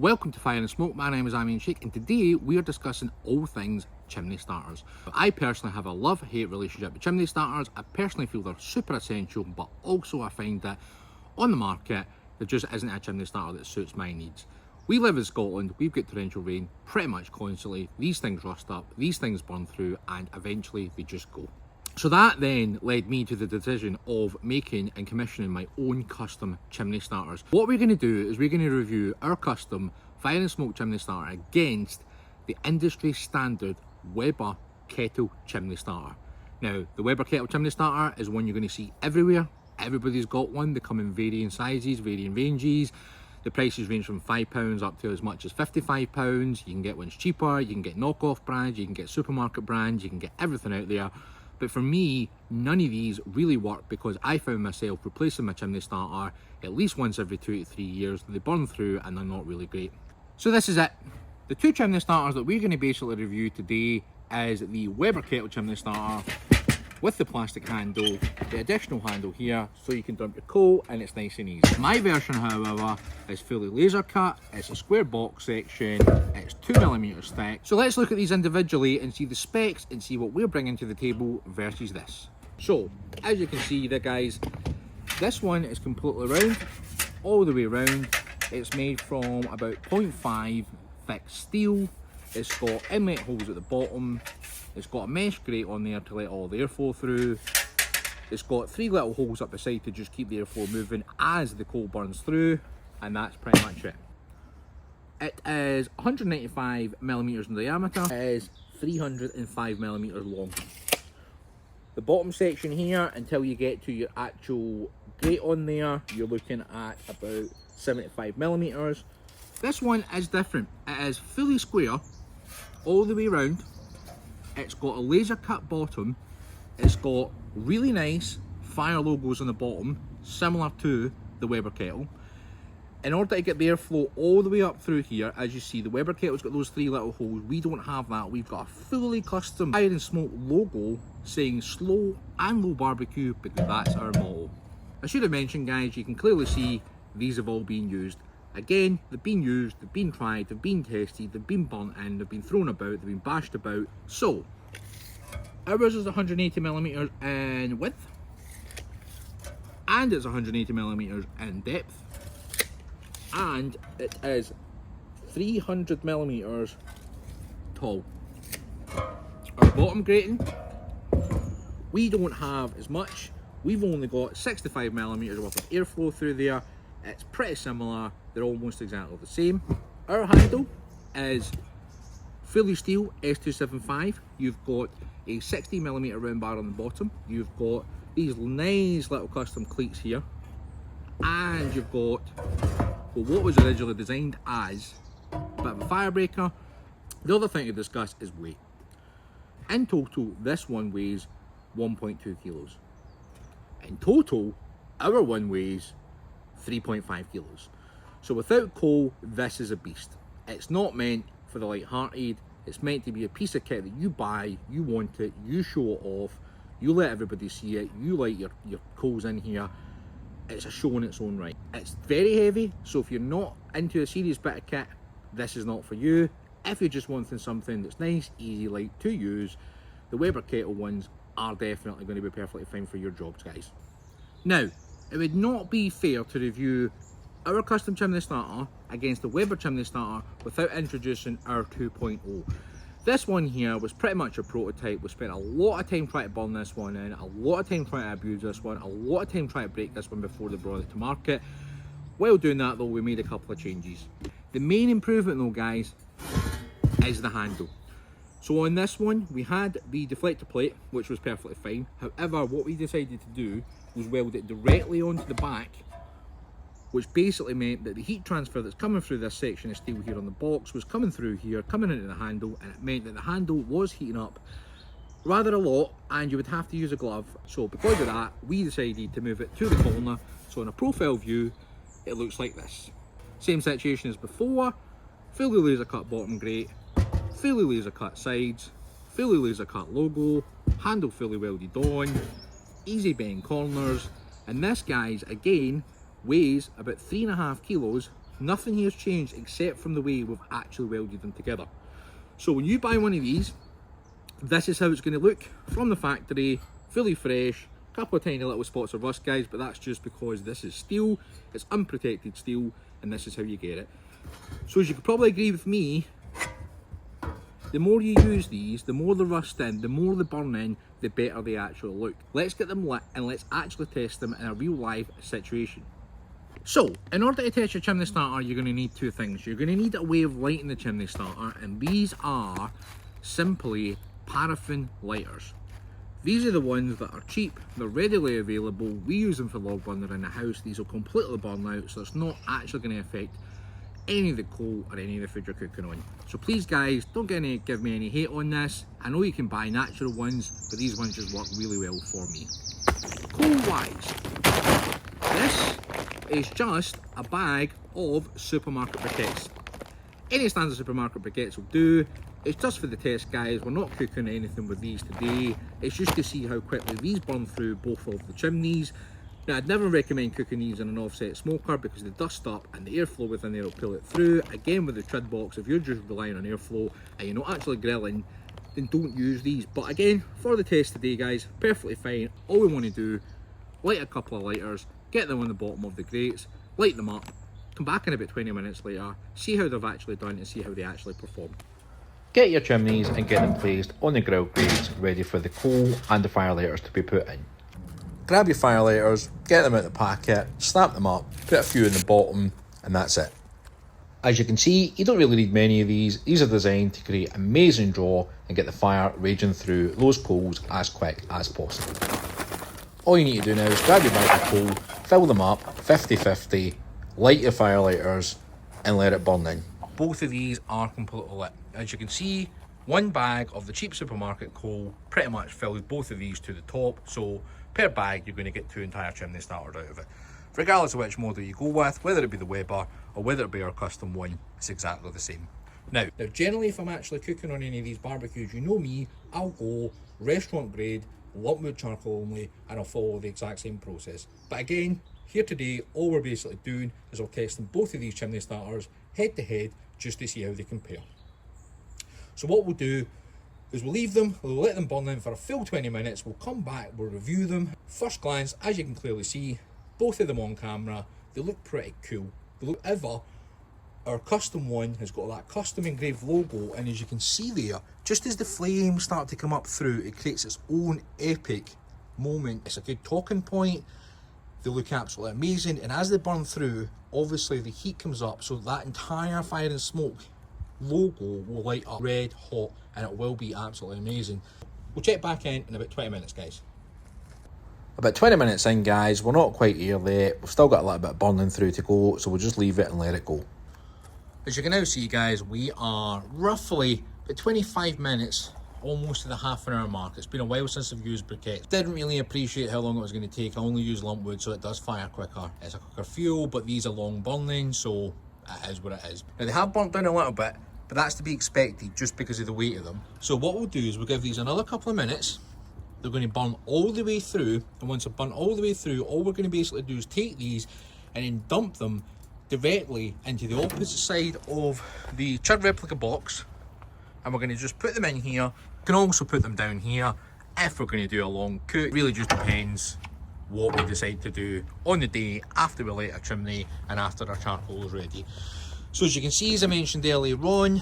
Welcome to Fire and Smoke. My name is Amin Sheikh, and today we are discussing all things chimney starters. I personally have a love-hate relationship with chimney starters. I personally feel they're super essential, but also I find that on the market there just isn't a chimney starter that suits my needs. We live in Scotland, we've got torrential rain pretty much constantly. These things rust up, these things burn through, and eventually they just go. So that then led me to the decision of making and commissioning my own custom chimney starters. What we're going to do is we're going to review our custom fire and smoke chimney starter against the industry standard Weber kettle chimney starter. Now, the Weber kettle chimney starter is one you're going to see everywhere. Everybody's got one. They come in varying sizes, varying ranges. The prices range from £5 up to as much as £55. You can get ones cheaper, you can get knockoff brands, you can get supermarket brands, you can get everything out there. But for me, none of these really work because I found myself replacing my chimney starter at least once every 2 to 3 years. They burn through and they're not really great. So this is it. The two chimney starters that we're going to basically review today is the Weber kettle chimney starter with the plastic handle, the additional handle here so you can dump your coal and it's nice and easy. My version, however, is fully laser cut. It's a square box section, it's 2mm thick. So let's look at these individually and see the specs and see what we're bringing to the table versus this. So as you can see there, guys, this one is completely round, all the way around. It's made from about 0.5 thick steel. It's got inlet holes at the bottom. It's got a mesh grate on there to let all the airflow through. It's got 3 little holes up the side to just keep the airflow moving as the coal burns through, and that's pretty much it. It is 195mm in diameter, it is 305mm long. The bottom section here, until you get to your actual grate on there, you're looking at about 75mm. This one is different. It is fully square all the way around. It's got a laser cut bottom. It's got really nice fire logos on the bottom, similar to the Weber kettle. In order to get the airflow all the way up through here, as you see, the Weber kettle's got those 3 little holes. We don't have that. We've got a fully custom fire and smoke logo saying slow and low barbecue because that's our motto. I should have mentioned, guys, you can clearly see these have all been used. Again, they've been used, they've been tried, they've been tested, they've been burnt in, they've been thrown about, they've been bashed about. So, ours is 180mm in width, and it's 180mm in depth, and it is 300mm tall. Our bottom grating, we don't have as much. We've only got 65mm worth of airflow through there. It's pretty similar, they're almost exactly the same. Our handle is fully steel S275. You've got a 60mm round bar on the bottom. You've got these nice little custom cleats here. And you've got, well, what was originally designed as a bit of a firebreaker. The other thing to discuss is weight. In total, this one weighs 1.2 kilos. In total, our one weighs 3.5 kilos. So without coal, this is a beast. It's not meant for the light-hearted. It's meant to be a piece of kit that you buy, you want it, you show it off, you let everybody see it, you light your coals in here. It's a show in its own right. It's very heavy, so if you're not into a serious bit of kit, this is not for you. If you're just wanting something that's nice, easy, light to use, the Weber kettle ones are definitely going to be perfectly fine for your jobs, guys. Now, it would not be fair to review our custom chimney starter against the Weber chimney starter without introducing our 2.0. This one here was pretty much a prototype. We spent a lot of time trying to burn this one in, a lot of time trying to abuse this one, a lot of time trying to break this one before they brought it to market. While doing that though, we made a couple of changes. The main improvement though, guys, is the handle. So on this one, we had the deflector plate, which was perfectly fine. However, what we decided to do was weld it directly onto the back, which basically meant that the heat transfer that's coming through this section of steel here on the box was coming through here, coming into the handle, and it meant that the handle was heating up rather a lot, and you would have to use a glove. So because of that, we decided to move it to the corner, so in a profile view, it looks like this. Same situation as before, fully laser cut bottom grate, fully laser cut sides, fully laser cut logo, handle fully welded on, easy bend corners, and this, guys, again weighs about 3.5 kilos Nothing here has changed except from the way we've actually welded them together. So when you buy one of these, this is how it's going to look from the factory, fully fresh. A couple of tiny little spots of rust, guys, but that's just because this is steel, it's unprotected steel, and this is how you get it. So as you could probably agree with me, the more you use these, the more the rust in, the more they burn in, the better they actually look. Let's get them lit and let's actually test them in a real life situation. So, in order to test your chimney starter, you're going to need two things. You're going to need a way of lighting the chimney starter, and these are simply paraffin lighters. These are the ones that are cheap, they're readily available, we use them for log burner in the house. These will completely burn out, so it's not actually going to affect any of the coal or any of the food you're cooking on. So please guys, don't give me any hate on this. I know you can buy natural ones, but these ones just work really well for me. Coal wise, this is just a bag of supermarket briquettes. Any standard supermarket briquettes will do. It's just for the test, guys. We're not cooking anything with these today. It's just to see how quickly these burn through both of the chimneys. Now, I'd never recommend cooking these in an offset smoker because they dust up and the airflow within there will pull it through. Again, with the trid box, if you're just relying on airflow and you're not actually grilling, then don't use these. But again, for the test today, guys, perfectly fine. All we want to do, light a couple of lighters, get them on the bottom of the grates, light them up, come back in about 20 minutes later, see how they've actually done and see how they actually perform. Get your chimneys and get them placed on the grill grates ready for the coal and the fire lighters to be put in. Grab your fire lighters, get them out of the packet, snap them up, put a few in the bottom, and that's it. As you can see, you don't really need many of these. These are designed to create amazing draw and get the fire raging through those coals as quick as possible. All you need to do now is grab your bag of coal, fill them up 50-50, light your fire lighters, and let it burn in. Both of these are completely lit. As you can see, one bag of the cheap supermarket coal pretty much fills both of these to the top, so per bag you're going to get 2 entire chimney starters out of it. Regardless of which model you go with, whether it be the Weber or whether it be our custom one, it's exactly the same. Now generally if I'm actually cooking on any of these barbecues, you know me, I'll go restaurant grade, lumpwood charcoal only, and I'll follow the exact same process. But again, here today, all we're basically doing is we're testing both of these chimney starters head to head just to see how they compare. So what we'll do is we'll leave them, we'll let them burn in for a full 20 minutes, we'll come back, we'll review them. First glance, as you can clearly see, both of them on camera, they look pretty cool. They look ever. Our custom one has got that custom engraved logo, and as you can see there, just as the flames start to come up through, it creates its own epic moment. It's a good talking point. They look absolutely amazing, and as they burn through, obviously the heat comes up, so that entire fire and smoke logo will light up red hot, and it will be absolutely amazing. We'll check back in about 20 minutes, guys. About 20 minutes in, guys, we're not quite here yet. We've still got a little bit burning through to go, so we'll just leave it and let it go. As you can now see, guys, we are roughly about 25 minutes, almost to the half an hour mark. It's been a while since I've used briquettes. Didn't really appreciate how long it was going to take. I only use lump wood, so it does fire quicker. It's a quicker fuel, but these are long burning, so it is what it is. Now they have burnt down a little bit, but that's to be expected just because of the weight of them. So what we'll do is we'll give these another couple of minutes. They're going to burn all the way through, and once they're burnt all the way through, all we're going to basically do is take these and then dump them directly into the opposite side of the chud replica box, and we're going to just put them in here. We can also put them down here if we're going to do a long cook. It really just depends what we decide to do on the day after we light our chimney and after our charcoal is ready. So as you can see, as I mentioned earlier on,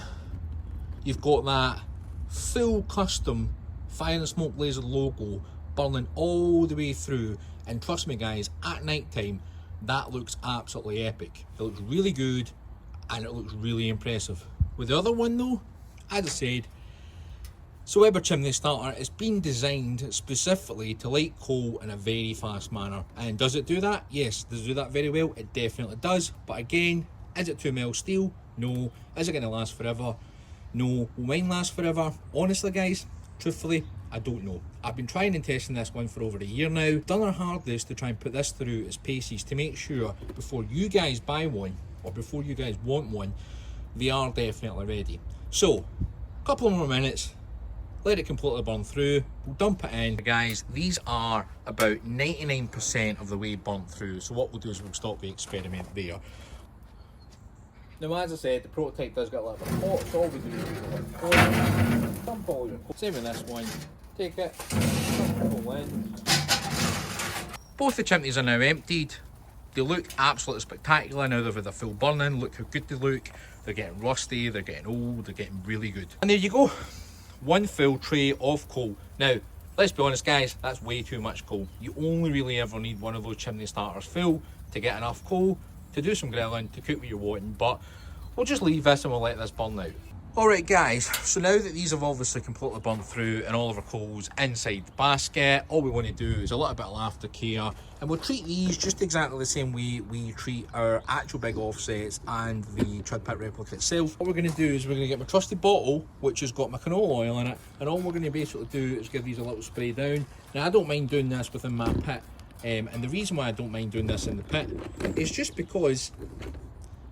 you've got that full custom fire and smoke laser logo burning all the way through, and trust me guys, at night time that looks absolutely epic. It looks really good and it looks really impressive. With the other one though, as I said, so Weber chimney starter, it's been designed specifically to light coal in a very fast manner. And does it do that? Yes. Does it do that very well? It definitely does. But again, is it 2mm steel? No. Is it going to last forever? No. Will mine last forever? Honestly guys, truthfully, I don't know. I've been trying and testing this one for over a year now. Done our hardest to try and put this through its paces to make sure before you guys buy one or before you guys want one, they are definitely ready. So, a couple of more minutes, let it completely burn through, we'll dump it in. Guys, these are about 99% of the way burnt through, so what we'll do is we'll stop the experiment there. Now, as I said, the prototype does get a little bit hot, so all we do is dump all your coal. Same with this one. Take it, dump it all in. Both the chimneys are now emptied. They look absolutely spectacular now they've had a full burn-in. Look how good they look. They're getting rusty, they're getting old, they're getting really good. And there you go. One full tray of coal. Now, let's be honest guys, that's way too much coal. You only really ever need one of those chimney starters full to get enough coal to do some grilling, to cook what you're wanting, but we'll just leave this and we'll let this burn out. Alright guys, so now that these have obviously completely burnt through and all of our coal's inside the basket, all we want to do is a little bit of aftercare, and we'll treat these just exactly the same way we treat our actual big offsets and the Trud Pit replica itself. What we're going to do is we're going to get my trusty bottle, which has got my canola oil in it, and all we're going to basically do is give these a little spray down. Now I don't mind doing this within my pit, and the reason why I don't mind doing this in the pit is just because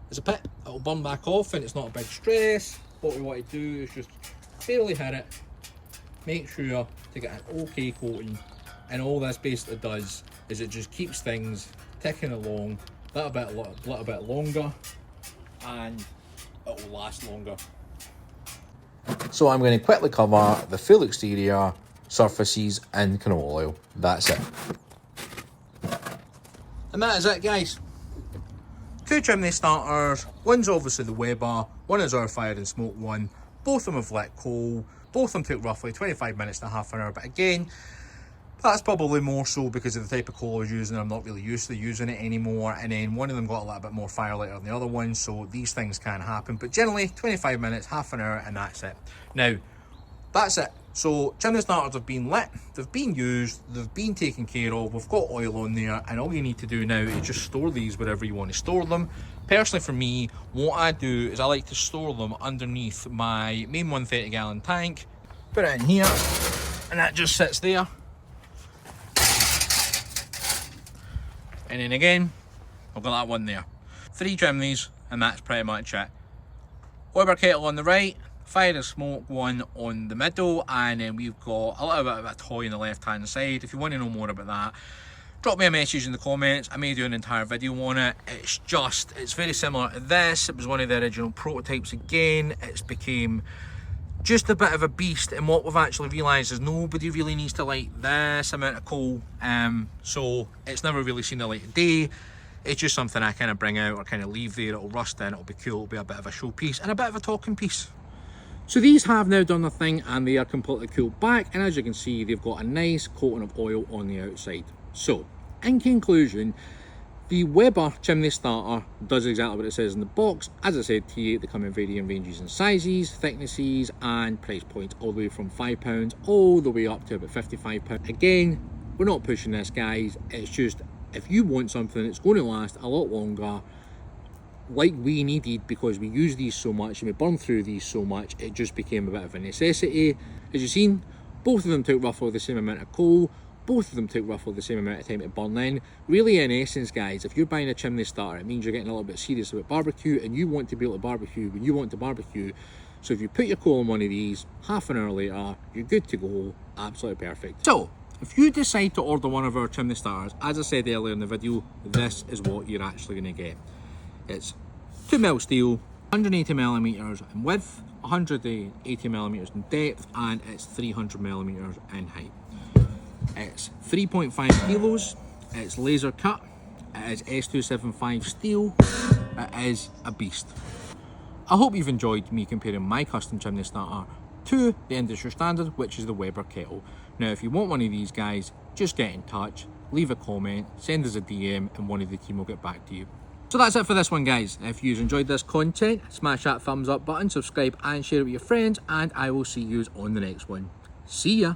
it's a pit, it'll burn back off and it's not a big stress. What we want to do is just barely hit it, make sure to get an okay coating, and all this basically does is it just keeps things ticking along a little bit longer, and it will last longer. So I'm going to quickly cover the full exterior surfaces in canola oil. That's it. And that is it guys. 2 chimney starters, one's obviously the Weber, one is our fire and smoke one, both of them have lit coal, both of them took roughly 25 minutes to half an hour, but again, that's probably more so because of the type of coal I was using. I'm not really used to using it anymore, and then one of them got a little bit more fire later than the other one, so these things can happen, but generally 25 minutes, half an hour, and that's it. Now, that's it. So chimney starters have been lit, they've been used, they've been taken care of, we've got oil on there, and all you need to do now is just store these wherever you want to store them. Personally for me, what I do is I like to store them underneath my main 130 gallon tank, put it in here, and that just sits there. And then again, I've got that one there. 3 chimneys, and that's pretty much it. Weber kettle on the right, fire and smoke one on the middle, and then we've got a little bit of a toy on the left hand side. If you want to know more about that, drop me a message in the comments. I may do an entire video on it. It's very similar to this. It was one of the original prototypes again. It's became just a bit of a beast, and what we've actually realised is nobody really needs to light this amount of coal, so it's never really seen the light of day. It's just something I kind of bring out or kind of leave there. It'll rust in, it'll be cool, it'll be a bit of a showpiece and a bit of a talking piece. So these have now done their thing and they are completely cooled back, and as you can see they've got a nice coating of oil on the outside. So in conclusion, the Weber chimney starter does exactly what it says in the box. As I said to you, they come in varying ranges and sizes, thicknesses and price points, all the way from £5 all the way up to about £55. Again, we're not pushing this guys, it's just if you want something that's going to last a lot longer, like we needed, because we use these so much and we burn through these so much, it just became a bit of a necessity. As you've seen, both of them took roughly the same amount of coal, both of them took roughly the same amount of time to burn in. Really, in essence guys, if you're buying a chimney starter, it means you're getting a little bit serious about barbecue, and you want to be able to barbecue when you want to barbecue. So if you put your coal on one of these, half an hour later, you're good to go. Absolutely perfect. So if you decide to order one of our chimney starters, as I said earlier in the video, this is what you're actually going to get. It's 2mm steel, 180mm in width, 180mm in depth, and it's 300mm in height. It's 3.5 kilos, it's laser cut, it is S275 steel, it is a beast. I hope you've enjoyed me comparing my custom chimney starter to the industry standard, which is the Weber kettle. Now if you want one of these guys, just get in touch, leave a comment, send us a DM, and one of the team will get back to you. So that's it for this one guys. If you've enjoyed this content, smash that thumbs up button, subscribe and share it with your friends, and I will see you on the next one. See ya!